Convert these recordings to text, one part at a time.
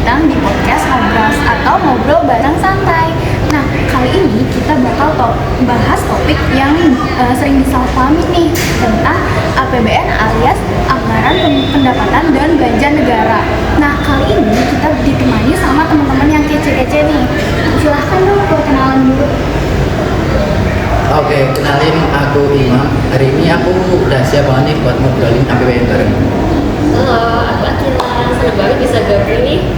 datang di podcast Ngobras atau Ngobrol Bareng Santai. Nah, kali ini kita bakal bahas topik yang sering disalahpahami nih, tentang APBN alias Anggaran Pendapatan dan Belanja Negara. Nah, kali ini kita ditemani sama teman-teman yang kece-kece nih. Silahkan dong perkenalan dulu. Oke, kenalin aku Imam. Hari ini aku udah siap banget nih buat ngobrolin APBN bareng. Halo, aku Akila. Senang banget bisa gabung nih.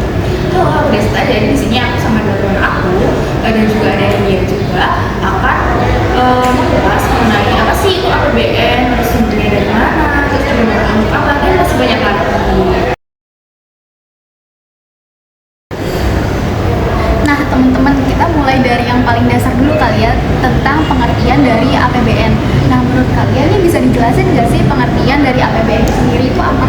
Halo, aku Desta. Jadi di sini aku sama dua aku dan juga ada dia juga akan membahas mengenai apa sih itu APBN, terus sumbernya dari mana, terus digunakan untuk apa, dan masih banyak lagi. Nah, teman-teman, kita mulai dari yang paling dasar dulu kali ya, tentang pengertian dari APBN. Nah, menurut kalian ini bisa dijelasin nggak sih pengertian dari APBN itu sendiri itu apa?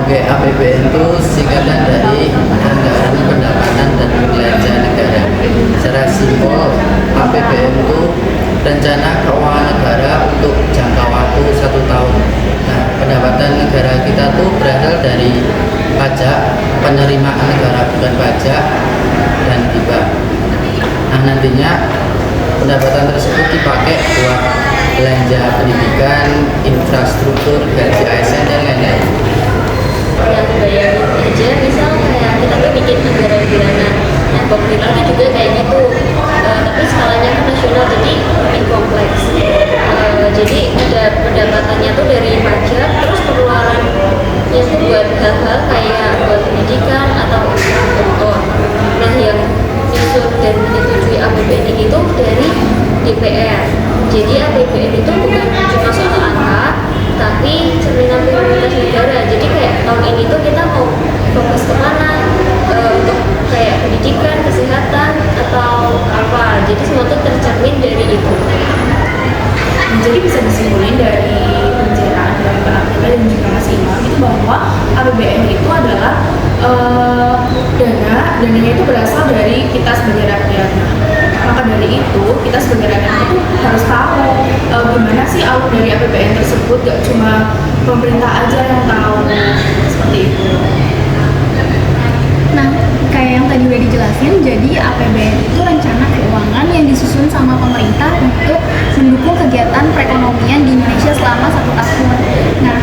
Oke, APBN itu singkatan dari Anggaran Pendapatan dan Belanja Negara. Secara simpel, APBN itu rencana keuangan negara untuk jangka waktu 1 tahun. Nah, pendapatan negara kita tuh berasal dari pajak, penerimaan negara bukan pajak, dan hibah. Nah, nantinya pendapatan tersebut dipakai buat belanja pendidikan, infrastruktur, gaji ASN, dan lain-lain. Yang bayangin aja, misal kayak kita tuh bikin anggaran bulanan. Nah, pemerintah tuh juga kayak gitu. Tapi skalanya kan nasional, jadi lebih kompleks. Jadi ada pendapatannya tuh dari pajak, terus pengeluarannya tuh buat hal-hal kayak buat pendidikan atau infrastruktur. Nah, yang nyusun dan menyetujui APBN ini tuh dari DPR. Jadi APBN itu bukan cuma soal angka, tapi cerminan prioritas negara. Jadi kayak tahun ini tuh kita mau fokus kemana, untuk kayak pendidikan, kesehatan, atau apa. Jadi semua tuh tercermin dari itu. Jadi bisa disimpulin dari pembicaraan dari Mbak Akila dan juga Mas Imam itu bahwa APBN itu adalah dananya itu berasal dari kita sebagai rakyat. Maka dari itu kita sebagai rakyat itu harus tahu gimana sih alur dari APBN tersebut, gak cuma pemerintah aja yang tahu, seperti itu. Nah, kayak yang tadi udah dijelasin, jadi APBN itu rencana keuangan yang disusun sama pemerintah untuk mendukung kegiatan perekonomian di Indonesia selama 1 tahun. Nah,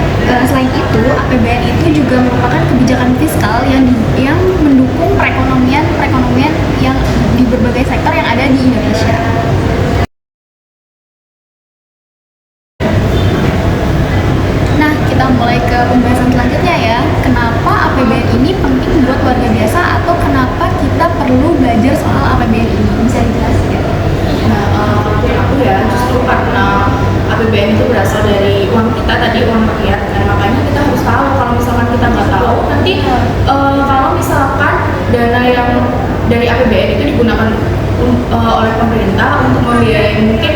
selain itu, APBN itu juga merupakan kebijakan fiskal yang mendukung perekonomian yang di berbagai sektor yang ada di Indonesia. Nah, kita mulai ke pembahasan selanjutnya ya. Kenapa APBN ini penting buat warga biasa atau kenapa kita perlu belajar soal APBN ini? Bisa dijelaskan? Nah, aku ya justru karena APBN itu berasal dari uang kita tadi, uang rakyat. Dan makanya kita harus tahu. Kalau misalkan kita nggak tahu, nanti kalau misalkan dana yang dari APBN itu digunakan oleh pemerintah untuk membiayai mungkin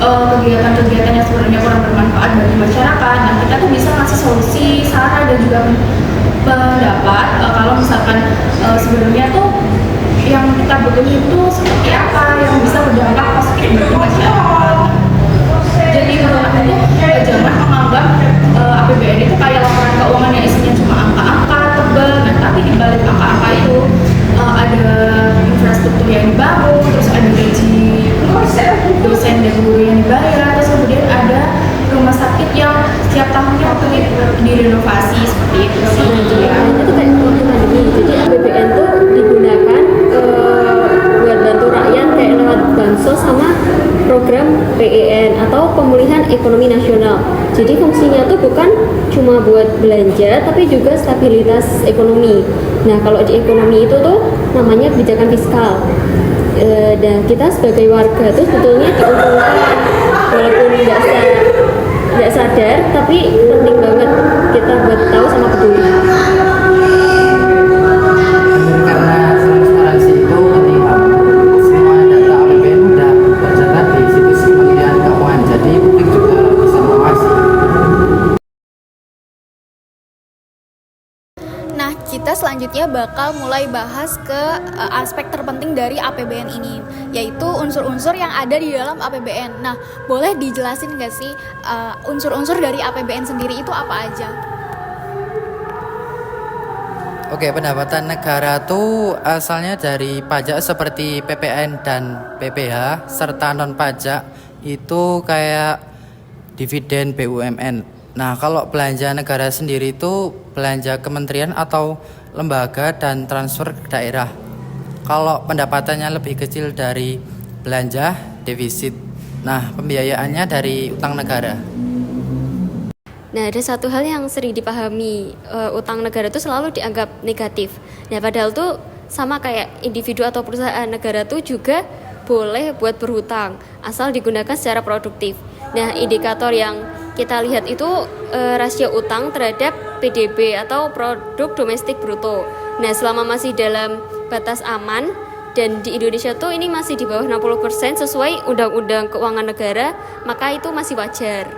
kegiatan-kegiatan yang sebenarnya kurang bermanfaat bagi masyarakat, dan kita tuh bisa ngasih solusi, saran, dan juga pendapat kalau misalkan sebenarnya tuh yang kita butuhin itu seperti apa yang bisa berdampak positif bagi masyarakat. Jadi menurut aku jangan menganggap APBN itu kayak laporan keuangan yang isinya cuma angka-angka tebal. Nah, tapi di balik angka-angka itu ada infrastruktur yang dibangun, terus ada gaji dosen dan guru yang dibayar, terus kemudian ada rumah sakit yang setiap tahunnya direnovasi, seperti itu sih. Itu kayak waktu pandemi. Jadi APBN tuh digunakan buat bantu rakyat kayak lewat bansos sama program PEN atau pemulihan ekonomi nasional. Jadi fungsinya tuh bukan cuma buat belanja, tapi juga stabilitas ekonomi. Nah, kalau di ekonomi itu tuh namanya kebijakan fiskal. Dan kita sebagai warga tuh sebetulnya diuntungkan, walaupun nggak sadar, tapi penting banget kita buat tahu sama peduli. Karena transparansi itu penting banget. Semua data APBN udah tercatat di situs Kementerian Keuangan, jadi publik juga bisa mengawasi. Nah, kita selanjutnya bakal mulai bahas ke aspek terpenting dari APBN ini, yaitu unsur-unsur yang ada di dalam APBN. Nah, boleh dijelasin nggak sih unsur-unsur dari APBN sendiri itu apa aja? Oke, pendapatan negara tuh asalnya dari pajak seperti PPN dan PPH serta non pajak itu kayak dividen BUMN. Nah, kalau belanja negara sendiri itu belanja kementerian atau lembaga dan transfer ke daerah. Kalau pendapatannya lebih kecil dari belanja defisit. Nah, pembiayaannya dari utang negara. Nah, ada satu hal yang sering dipahami, utang negara itu selalu dianggap negatif. Nah, padahal tuh sama kayak individu atau perusahaan, negara tuh juga boleh buat berhutang, asal digunakan secara produktif. Nah, indikator yang kita lihat itu rasio utang terhadap PDB atau produk domestik bruto. Nah, selama masih dalam batas aman, dan di Indonesia tuh ini masih di bawah 60% sesuai Undang-Undang Keuangan Negara, maka itu masih wajar.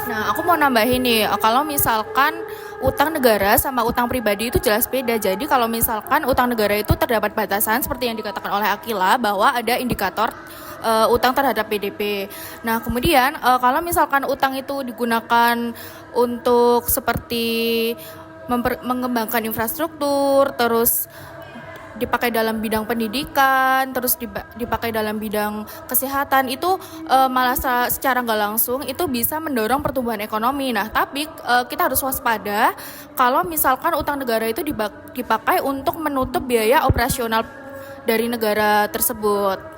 Nah, aku mau nambahin nih, kalau misalkan utang negara sama utang pribadi itu jelas beda. Jadi kalau misalkan utang negara itu terdapat batasan seperti yang dikatakan oleh Akila bahwa ada indikator utang terhadap PDB. Nah, kemudian kalau misalkan utang itu digunakan untuk seperti mengembangkan infrastruktur, terus dipakai dalam bidang pendidikan, terus dipakai dalam bidang kesehatan, itu malah secara nggak langsung itu bisa mendorong pertumbuhan ekonomi. Nah, tapi kita harus waspada kalau misalkan utang negara itu dipakai untuk menutup biaya operasional dari negara tersebut.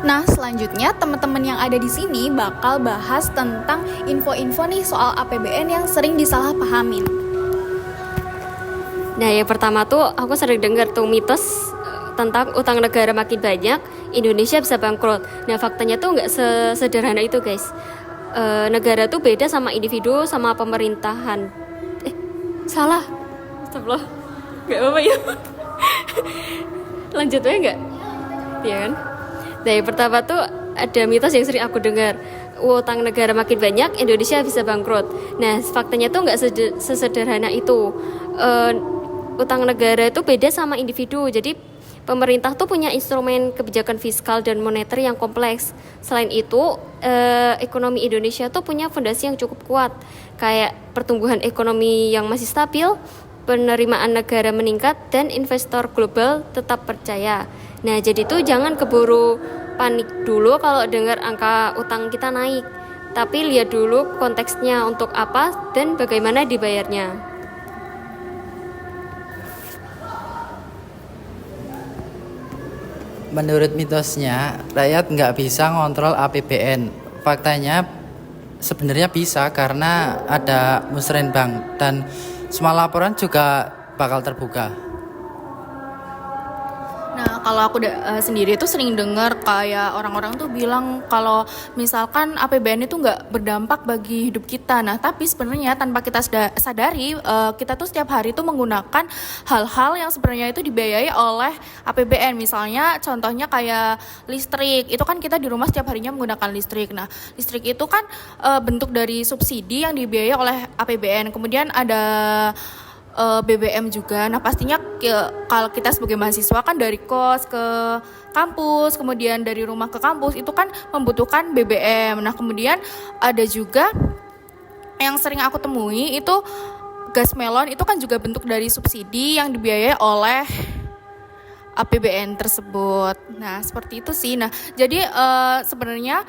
Nah, selanjutnya teman-teman yang ada di sini bakal bahas tentang info-info nih soal APBN yang sering disalahpahamin. Nah, yang pertama tuh aku sering dengar tuh mitos tentang utang negara makin banyak, Indonesia bisa bangkrut. Nah, faktanya tuh nggak sesederhana itu, guys. Negara tuh beda sama individu sama pemerintahan. Salah. Astagfirullah. Nggak apa-apa ya. Lanjut aja nggak? Iya kan? Nah, yang pertama tuh ada mitos yang sering aku dengar. Utang negara makin banyak, Indonesia bisa bangkrut. Nah, faktanya tuh nggak sesederhana itu. Utang negara itu beda sama individu. Jadi pemerintah tuh punya instrumen kebijakan fiskal dan moneter yang kompleks. Selain itu, ekonomi Indonesia tuh punya fondasi yang cukup kuat, kayak pertumbuhan ekonomi yang masih stabil, penerimaan negara meningkat, dan investor global tetap percaya. Nah, jadi tuh jangan keburu panik dulu kalau dengar angka utang kita naik. Tapi lihat dulu konteksnya untuk apa dan bagaimana dibayarnya. Menurut mitosnya, rakyat nggak bisa ngontrol APBN. Faktanya sebenarnya bisa karena ada musrenbang dan semua laporan juga bakal terbuka. Nah, kalau aku sendiri tuh sering dengar kayak orang-orang tuh bilang kalau misalkan APBN itu nggak berdampak bagi hidup kita. Nah, tapi sebenarnya tanpa kita sadari, kita tuh setiap hari tuh menggunakan hal-hal yang sebenarnya itu dibiayai oleh APBN. Misalnya, contohnya kayak listrik. Itu kan kita di rumah setiap harinya menggunakan listrik. Nah, listrik itu kan bentuk dari subsidi yang dibiayai oleh APBN. Kemudian ada BBM juga. Nah, pastinya kalau kita sebagai mahasiswa kan dari kos ke kampus, kemudian dari rumah ke kampus itu kan membutuhkan BBM. Nah, kemudian ada juga yang sering aku temui itu gas melon, itu kan juga bentuk dari subsidi yang dibiayai oleh APBN tersebut. Nah, seperti itu sih. Nah, jadi sebenarnya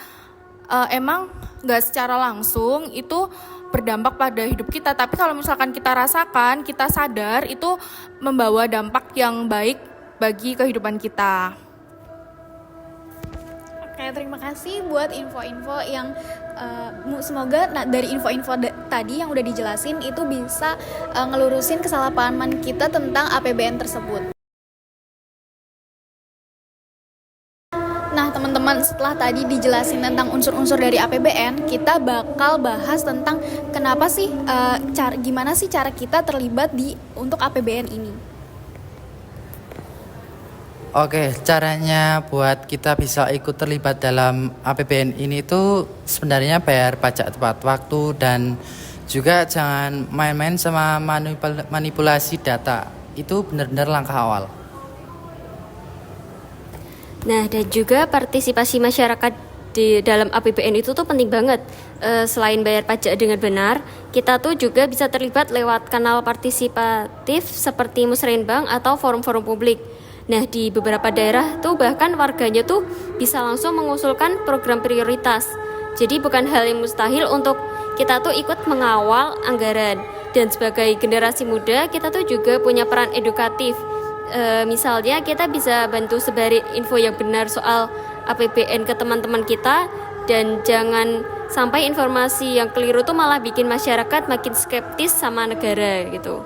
emang nggak secara langsung itu berdampak pada hidup kita, tapi kalau misalkan kita rasakan, kita sadar, itu membawa dampak yang baik bagi kehidupan kita. Oke, terima kasih buat info-info yang semoga dari info-info tadi yang udah dijelasin itu bisa ngelurusin kesalahpahaman kita tentang APBN tersebut. Nah, teman-teman, setelah tadi dijelasin tentang unsur-unsur dari APBN, kita bakal bahas tentang kenapa sih, gimana sih cara kita terlibat untuk APBN ini. Oke, caranya buat kita bisa ikut terlibat dalam APBN ini tuh sebenarnya bayar pajak tepat waktu dan juga jangan main-main sama manipulasi data. Itu benar-benar langkah awal. Nah, dan juga partisipasi masyarakat di dalam APBN itu tuh penting banget. Selain bayar pajak dengan benar, kita tuh juga bisa terlibat lewat kanal partisipatif seperti musrenbang atau forum-forum publik. Nah, di beberapa daerah tuh bahkan warganya tuh bisa langsung mengusulkan program prioritas. Jadi bukan hal yang mustahil untuk kita tuh ikut mengawal anggaran. Dan sebagai generasi muda, kita tuh juga punya peran edukatif. Misalnya kita bisa bantu sebarin info yang benar soal APBN ke teman-teman kita, dan jangan sampai informasi yang keliru tuh malah bikin masyarakat makin skeptis sama negara gitu.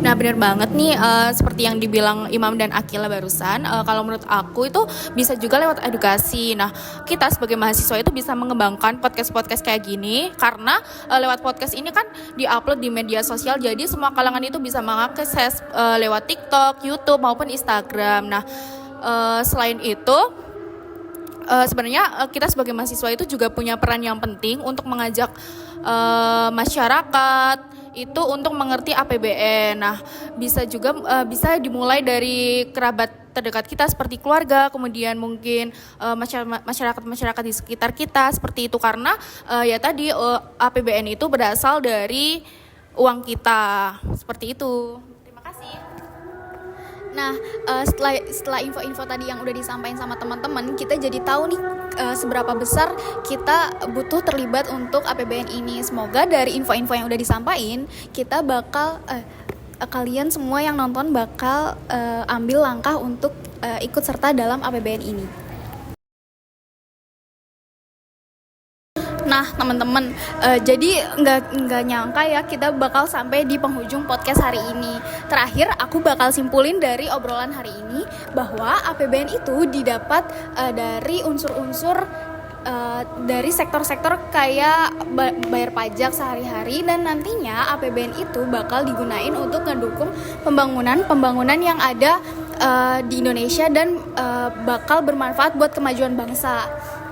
Nah benar banget nih, seperti yang dibilang Imam dan Akila barusan, kalau menurut aku itu bisa juga lewat edukasi. Nah kita sebagai mahasiswa itu bisa mengembangkan podcast-podcast kayak gini, karena lewat podcast ini kan diupload di media sosial, jadi semua kalangan itu bisa mengakses lewat TikTok, YouTube maupun Instagram. Nah selain itu sebenarnya kita sebagai mahasiswa itu juga punya peran yang penting untuk mengajak masyarakat itu untuk mengerti APBN. Nah, bisa juga bisa dimulai dari kerabat terdekat kita seperti keluarga, kemudian mungkin masyarakat di sekitar kita seperti itu, karena ya tadi APBN itu berasal dari uang kita. Seperti itu. Terima kasih. Nah, setelah info-info tadi yang udah disampaikan sama teman-teman, kita jadi tahu nih seberapa besar kita butuh terlibat untuk APBN ini. Semoga dari info-info yang udah disampaikan, kita bakal kalian semua yang nonton bakal ambil langkah untuk ikut serta dalam APBN ini. Nah teman-teman, jadi nggak nyangka ya kita bakal sampai di penghujung podcast hari ini. Terakhir aku bakal simpulin dari obrolan hari ini bahwa APBN itu didapat dari unsur-unsur dari sektor-sektor kayak bayar pajak sehari-hari, dan nantinya APBN itu bakal digunain untuk ngedukung pembangunan yang ada di Indonesia dan bakal bermanfaat buat kemajuan bangsa.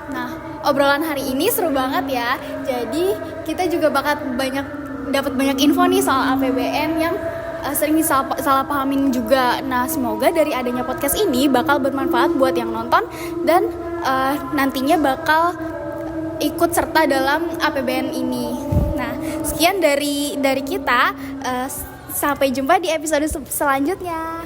Nah, obrolan hari ini seru banget ya. Jadi kita juga bakal dapat banyak info nih soal APBN yang sering salah pahamin juga. Nah, semoga dari adanya podcast ini bakal bermanfaat buat yang nonton dan nantinya bakal ikut serta dalam APBN ini. Nah, sekian dari kita. Sampai jumpa di episode selanjutnya.